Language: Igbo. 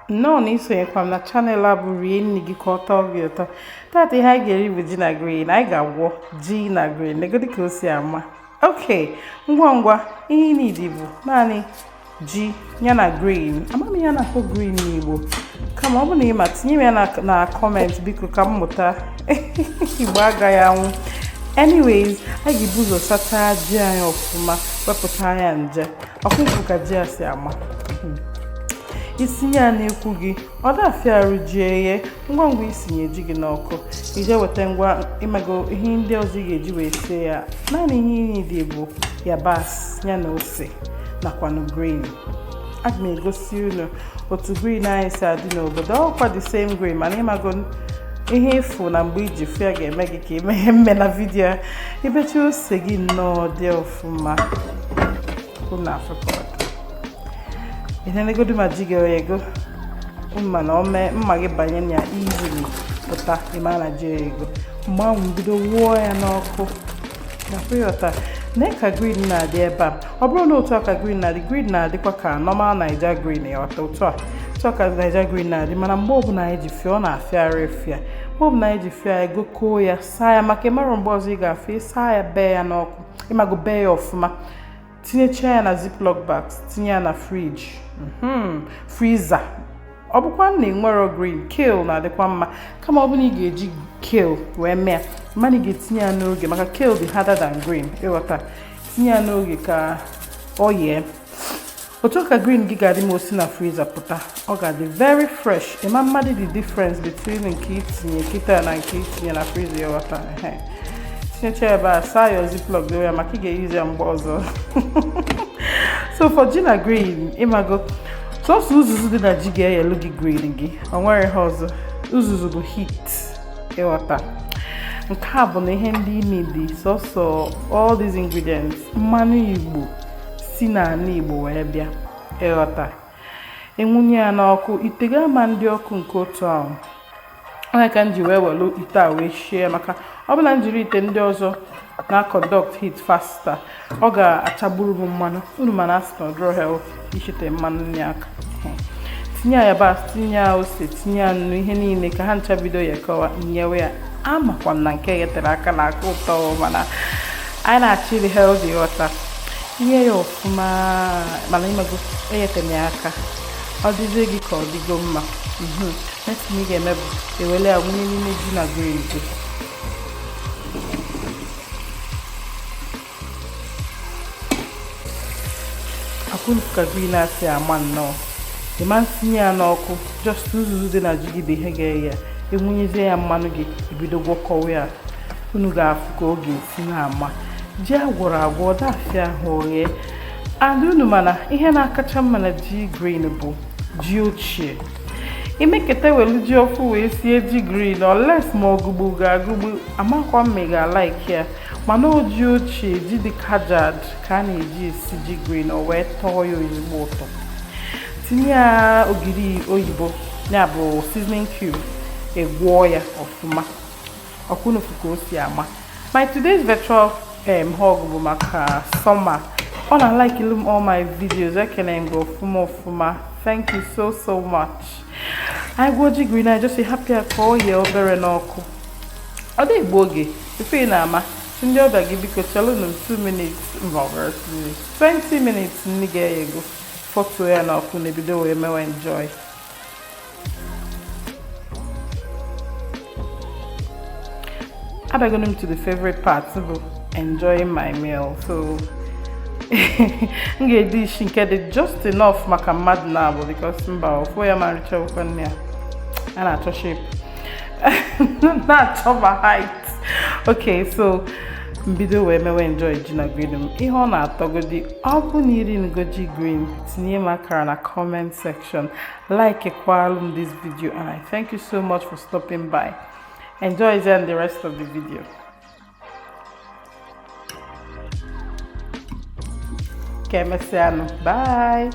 No, niso from the channel aburi ni gikota gyoto. That I get with Gina Green. I got Gina Green. Nego di kosiama. Okay, ngwa ihe need bu nani ji yana green. Amami yana ko green nibo. Kama obu na ima tinye ya na comment biko ka mmuta. Igbaga ya nwu. Anyways, I give buzo sata ji anya ofuma wepụta ya nje. Akwụkwụ ka ji asi ama. Isinye ya n'ekwu gị, ọ dafịa arụ ji eghe, ngwa isinye ji gị n'ọkụ. Ije weta ngwa ịmago ihe ndị ọzọ ị ga-eji wee sie ya. Naanị ihe niile bụ yabasị ya na ose nakwanụ green. Aga m egosi unu otu green anyị si adị n'obodo. Ọkwa the same green mana ịmago ihe efu na mgbe iji fụ ya ga-eme gị ka emeghe mme na vidiyo. Ibecha ose gị nnọọ dị ọfụma. Unu afụkọrọ. Ihe negodu majige oyego umma na ome mma gị banye na easily pụta ịma na ji ego mgbe ahụ bido wuo ya n'ọkụ na kweyọta na ka green na-adị ebe a ọ bụrụ na otu aka green na-adịkwa ka normal Niger green ya ọta otu a ka Niger green na-adị mana mgbe ọbụla anyị ji fịa ọ na-afịara efịa mgbe ọbụla anyị ji fịa egokoo ya saa ya maka ịmara mgbe ọzọ ị ga-afịa saa ya bee ya n'ọkụ ịmago bee ya ọfụma tinyecha ya na ziplock bags tinye ya na fridge freezer ọ bụkwa na enwero green kale na-adịkwa mma kama ọ bụ na ị ga-eji kale wee mee mana ị ga-etinye ya n'oge maka kale dị harder than green ịghọta tinye ya n'oge ka ọ yee otu ka green gị ga-adị ma osi na freezer pụta ọ ga-adị very fresh ịma mmadụ the difference between nke itinye kịta na nke itinye na freezer ịghọta tinyecha ebe a saa ya ziplock dị ya maka ị ga-eyuzi ya mgbe ọzọ so for Gina Green ịmago sọsọ uzuzu dị na ji ga-eyelu gị green gị o nwere ha ọzọ uzuzu bụ heat ịghọta nke a bụ na ihe ndị ime dị sọsọ all these ingredients mmanụ Igbo si n'ala Igbo wee bịa ịghọta enwunye ya n'ọkụ ite ga-ama ndị ọkụ nke otu ahụ onye ka m ji wee welu ite a wee shie maka ọ bụla m jiri ite ndị ọzọ na conduct heat faster ọ ga-achagburu m mmanụ unu mana asị na draw health ichete mmanụ nri aka tinye ya yabasị tinye ya ose tinye ya nnu ihe niile ka ha ncha bido ya kọwa nyewe ya amakwa na nke ghetere aka na aka ụtọ mana anyị na-achọ ịdị healthy ghọta ihe ya ọfụma mana ịmago eghete m ya aka ọ dịzie gị ka ọ dịgo mma next ị ga-eme bụ ewele ya wunye n'ime ji na green gị akwụnụ ka green asị ama nnọọ ịma ntinye ya n'ọkụ just uzuzu dị na ji gị bụ ihe ga-eghe ya enwunyezie ya mmanụ gị ebido gwọkọwa ya unu ga-afụ ka ọ ga-esi na-ama ji agwọrọ agwọ dafịa ahụ oghe and unu mana ihe na-akacha mma na ji green bụ ji ochie imeketa welu ji ọfụ wee sie ji green unless ma ọgụgbu ga-agụgbu amakwa mme ga-like ya mana oji ochie ji dị kajad ka a na-eji esi ji green o wee tọọ ya ezigbo ụtọ tinye ya ogiri oyibo ya bụ seasoning cube egwuo ya ọfụma ọkwụnufu ka o si ama my today's virtual hug bụ maka summer ọ na-like all my videos ekele mgbe ọfụma thank you so much agwoji green I just happy ka ọ yee obere n'ọkụ ọ dị igbo oge ife na-ama ndị ọbịa gị biko chelụ na 2 minutes involved 20 minutes ndị ga-eyego foto ya n'ọkụ na ebido wee mewe enjoy abịagonu m to the favorite part bụ enjoying my meal so m ga-edi isi nke dị just enough maka mmadụ na-abụ because mba ofu ya ma nricha okwe nne ya a na-achọ shape na-achọ ma height okay so mbido wee mewe enjoy Gina Green m ihe ọ na-atọgodi ọ bụ na iri ngoji green tinye m akara na comment section like kwalụ m this video and I thank you so much for stopping by. Enjoy the rest of the video. Okay, bye.